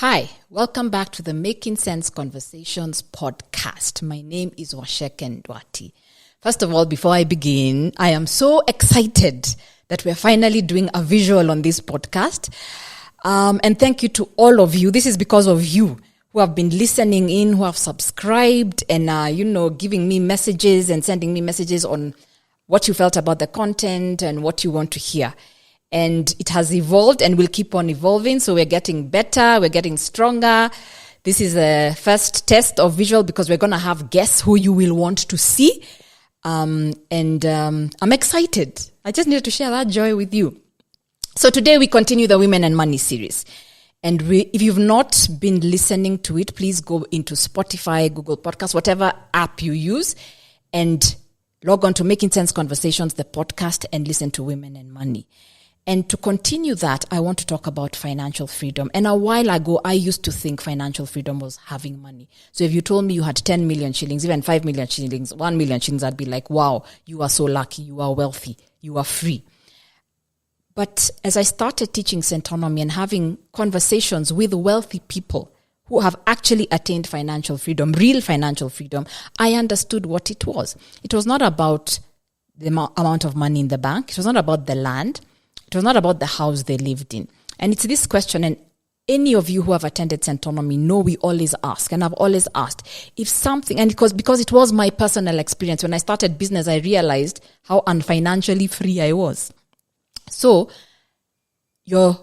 Hi, welcome back to the Making Sense Conversations podcast. My name is Washeke Ndwati. First of all, before I begin, I am so excited that we're finally doing a visual on this podcast. And thank you to all of you. This is because of you who have been listening in, who have subscribed and, giving me messages and sending me messages on what you felt about the content and what you want to hear. And it has evolved and will keep on evolving. So we're getting better. We're getting stronger. This is a first test of visual because we're going to have guests who you will want to see. I'm excited. I just needed to share that joy with you. So today we continue the Women and Money series. And if you've not been listening to it, please go into Spotify, Google Podcasts, whatever app you use, and log on to Making Sense Conversations, the podcast, and listen to Women and Money. And to continue that, I want to talk about financial freedom. And a while ago, I used to think financial freedom was having money. So if you told me you had 10 million shillings, even 5 million shillings, 1 million shillings, I'd be like, wow, you are so lucky, you are wealthy, you are free. But as I started teaching Centonomy and having conversations with wealthy people who have actually attained financial freedom, real financial freedom, I understood what it was. It was not about the amount of money in the bank. It was not about the land. It was not about the house they lived in. And it's this question, and any of you who have attended Centonomy know we always ask, and I've always asked, if something, and because it was my personal experience, when I started business, I realized how unfinancially free I was. So, your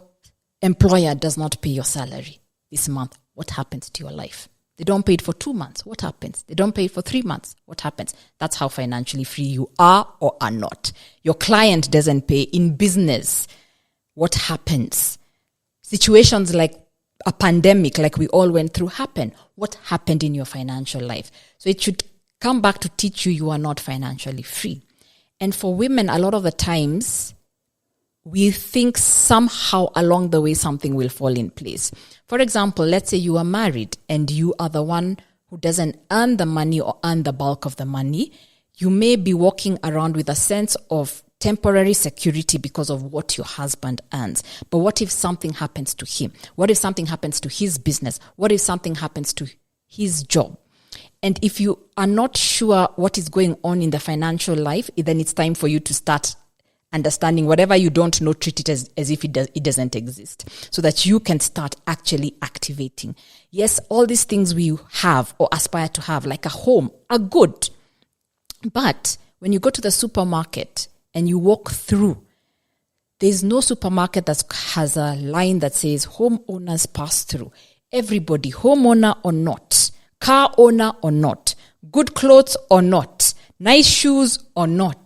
employer does not pay your salary this month. What happens to your life? They don't pay it for 2 months. What happens? They don't pay it for 3 months. What happens? That's how financially free you are or are not. Your client doesn't pay. In business, what happens? Situations like a pandemic, like we all went through, happen. What happened in your financial life? So it should come back to teach you are not financially free. And for women, a lot of the times, we think somehow along the way something will fall in place. For example, let's say you are married and you are the one who doesn't earn the money or earn the bulk of the money. You may be walking around with a sense of temporary security because of what your husband earns. But what if something happens to him? What if something happens to his business? What if something happens to his job? And if you are not sure what is going on in the financial life, then it's time for you to start understanding whatever you don't know, treat it as if it doesn't exist, so that you can start actually activating. Yes, all these things we have or aspire to have, like a home, are good. But when you go to the supermarket and you walk through, there's no supermarket that has a line that says homeowners pass through. Everybody, homeowner or not, car owner or not, good clothes or not, nice shoes or not,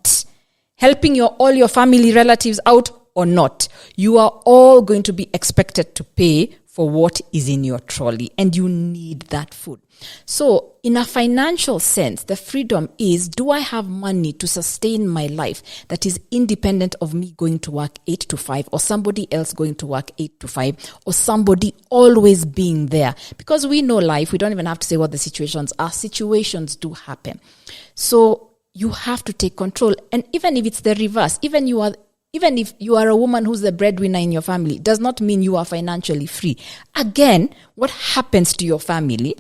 helping all your family relatives out or not, you are all going to be expected to pay for what is in your trolley, and you need that food. So in a financial sense, the freedom is, do I have money to sustain my life that is independent of me going to work 8 to 5 or somebody else going to work 8 to 5 or somebody always being there? Because we know life, we don't even have to say what the situations are. Situations do happen. So you have to take control. And even if it's the reverse, even if you are a woman who's the breadwinner in your family, does not mean you are financially free. Again, what happens to your family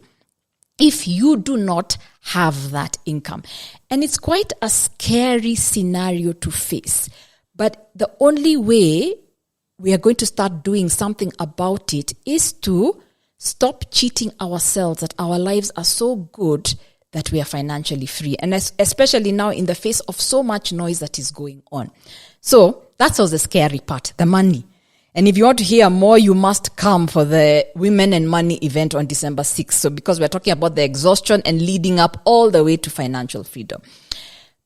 if you do not have that income? And it's quite a scary scenario to face. But the only way we are going to start doing something about it is to stop cheating ourselves that our lives are so good that we are financially free. And especially now in the face of so much noise that is going on. So that's also the scary part, the money. And if you want to hear more, you must come for the Women and Money event on December 6th. So because we're talking about the exhaustion and leading up all the way to financial freedom.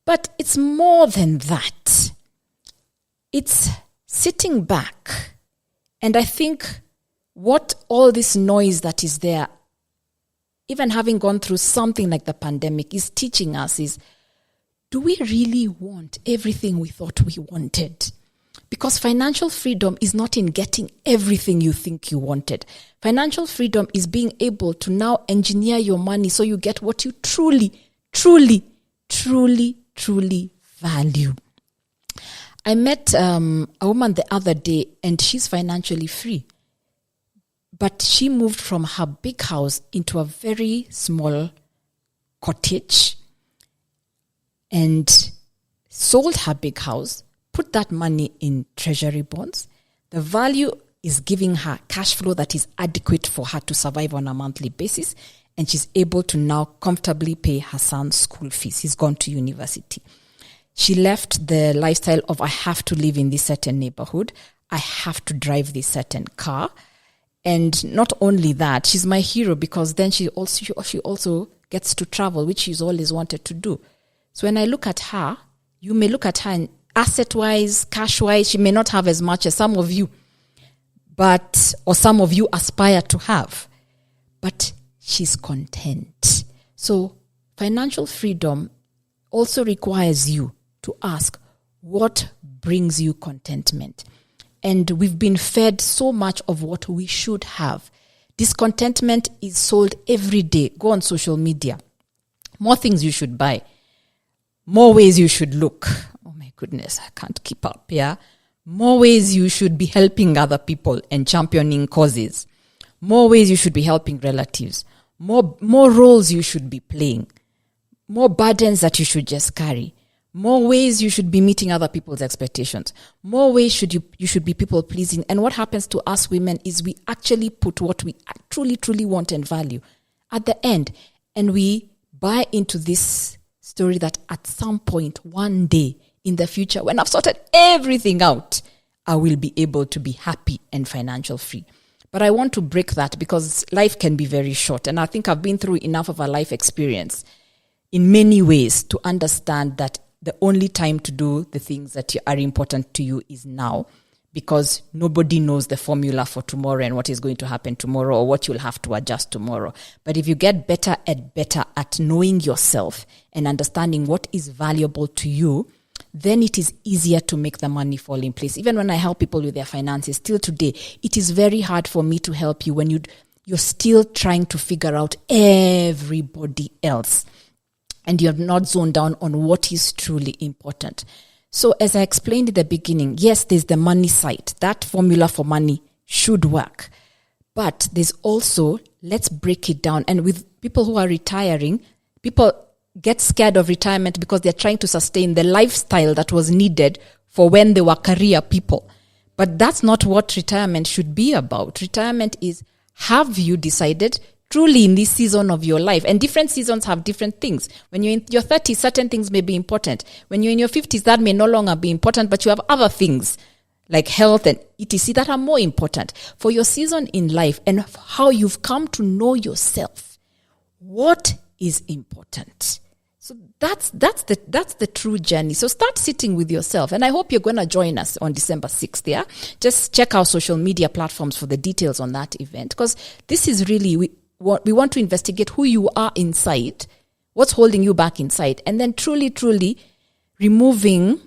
But it's more than that. It's sitting back. And I think what all this noise that is there, even having gone through something like the pandemic, is teaching us is, do we really want everything we thought we wanted? Because financial freedom is not in getting everything you think you wanted. Financial freedom is being able to now engineer your money so you get what you truly, truly, truly, truly value. I met a woman the other day and she's financially free. But she moved from her big house into a very small cottage and sold her big house, put that money in treasury bonds. The value is giving her cash flow that is adequate for her to survive on a monthly basis, and she's able to now comfortably pay her son's school fees. He's gone to university. She left the lifestyle of, I have to live in this certain neighborhood, I have to drive this certain car. And not only that, she's my hero because then she also gets to travel, which she's always wanted to do. So when I look at her, you may look at her and asset-wise, cash-wise, she may not have as much as some of you, or some of you aspire to have, but she's content. So financial freedom also requires you to ask, what brings you contentment? And we've been fed so much of what we should have. Discontentment is sold every day. Go on social media. More things you should buy. More ways you should look. Oh my goodness, I can't keep up, yeah? More ways you should be helping other people and championing causes. More ways you should be helping relatives. More roles you should be playing. More burdens that you should just carry. More ways you should be meeting other people's expectations. More ways you should be people pleasing. And what happens to us women is we actually put what we truly, truly want and value at the end. And we buy into this story that at some point, one day in the future, when I've sorted everything out, I will be able to be happy and financial free. But I want to break that because life can be very short. And I think I've been through enough of a life experience in many ways to understand that the only time to do the things that are important to you is now, because nobody knows the formula for tomorrow and what is going to happen tomorrow or what you'll have to adjust tomorrow. But if you get better at knowing yourself and understanding what is valuable to you, then it is easier to make the money fall in place. Even when I help people with their finances, still today, it is very hard for me to help you when you're still trying to figure out everybody else and you have not zoned down on what is truly important. So as I explained in the beginning, yes, there's the money side. That formula for money should work. But there's also, let's break it down. And with people who are retiring, people get scared of retirement because they're trying to sustain the lifestyle that was needed for when they were career people. But that's not what retirement should be about. Retirement is, have you decided truly in this season of your life? And different seasons have different things. When you're in your 30s, certain things may be important. When you're in your 50s, that may no longer be important, but you have other things like health and etc. that are more important. For your season in life and how you've come to know yourself, what is important? So that's the true journey. So start sitting with yourself. And I hope you're going to join us on December 6th. Yeah. Just check our social media platforms for the details on that event, because this is really, we want to investigate who you are inside, what's holding you back inside, and then truly, truly removing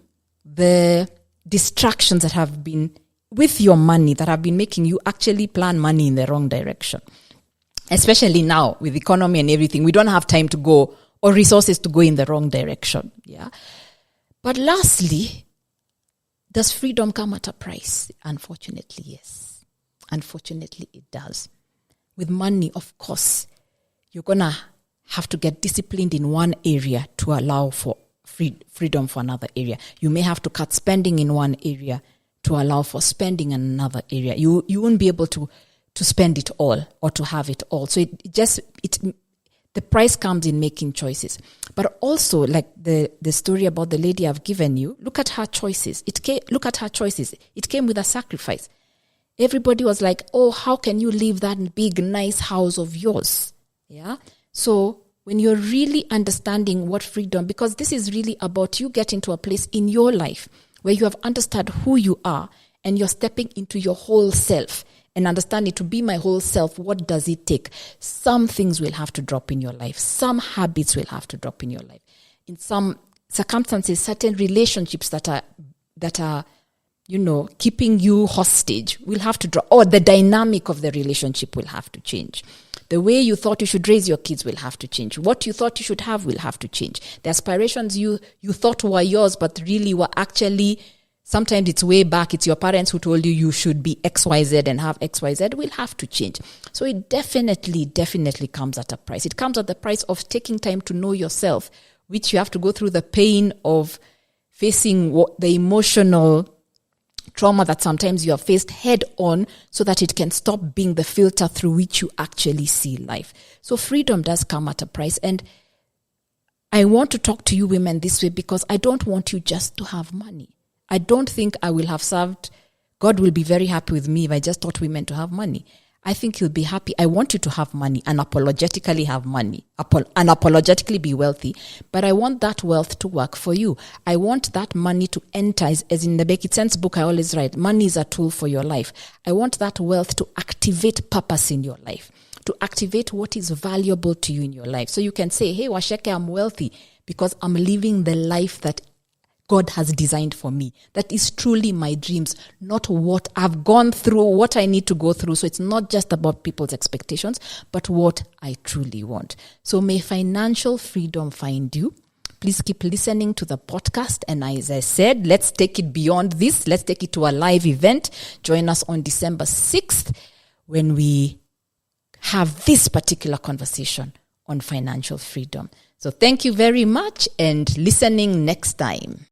the distractions that have been with your money that have been making you actually plan money in the wrong direction. Especially now with economy and everything, we don't have time to go or resources to go in the wrong direction. Yeah. But lastly, does freedom come at a price? Unfortunately, yes. Unfortunately, it does. With money, of course, you're going to have to get disciplined in one area to allow for freedom for another area. You may have to cut spending in one area to allow for spending in another area. You won't be able to spend it all or to have it all. So the price comes in making choices. But also, like the story about the lady I've given you, look at her choices. Look at her choices. It came with a sacrifice. Everybody was like, oh, how can you leave that big, nice house of yours? Yeah. So when you're really understanding what freedom, because this is really about you getting to a place in your life where you have understood who you are and you're stepping into your whole self and understanding, to be my whole self, what does it take? Some things will have to drop in your life. Some habits will have to drop in your life. In some circumstances, certain relationships that are keeping you hostage will have to drop, or the dynamic of the relationship will have to change. The way you thought you should raise your kids will have to change. What you thought you should have will have to change. The aspirations you thought were yours, but really were actually Sometimes it's way back. It's your parents who told you should be XYZ and have XYZ. Will have to change. So it definitely comes at a price. It comes at the price of taking time to know yourself, which you have to go through the pain of facing the emotional trauma that sometimes you have faced head on, so that it can stop being the filter through which you actually see life. So freedom does come at a price. And I want to talk to you women this way because I don't want you just to have money. I don't think I will have served. God will be very happy with me if I just taught women to have money. I think he'll be happy. I want you to have money, unapologetically have money, unapologetically be wealthy, but I want that wealth to work for you. I want that money to enter, as in the Make It Sense book I always write, money is a tool for your life. I want that wealth to activate purpose in your life, to activate what is valuable to you in your life. So you can say, hey, Washeke, I'm wealthy because I'm living the life that God has designed for me. That is truly my dreams, not what I've gone through, what I need to go through. So it's not just about people's expectations, but what I truly want. So may financial freedom find you. Please keep listening to the podcast. And as I said, let's take it beyond this. Let's take it to a live event. Join us on December 6th when we have this particular conversation on financial freedom. So thank you very much and listening next time.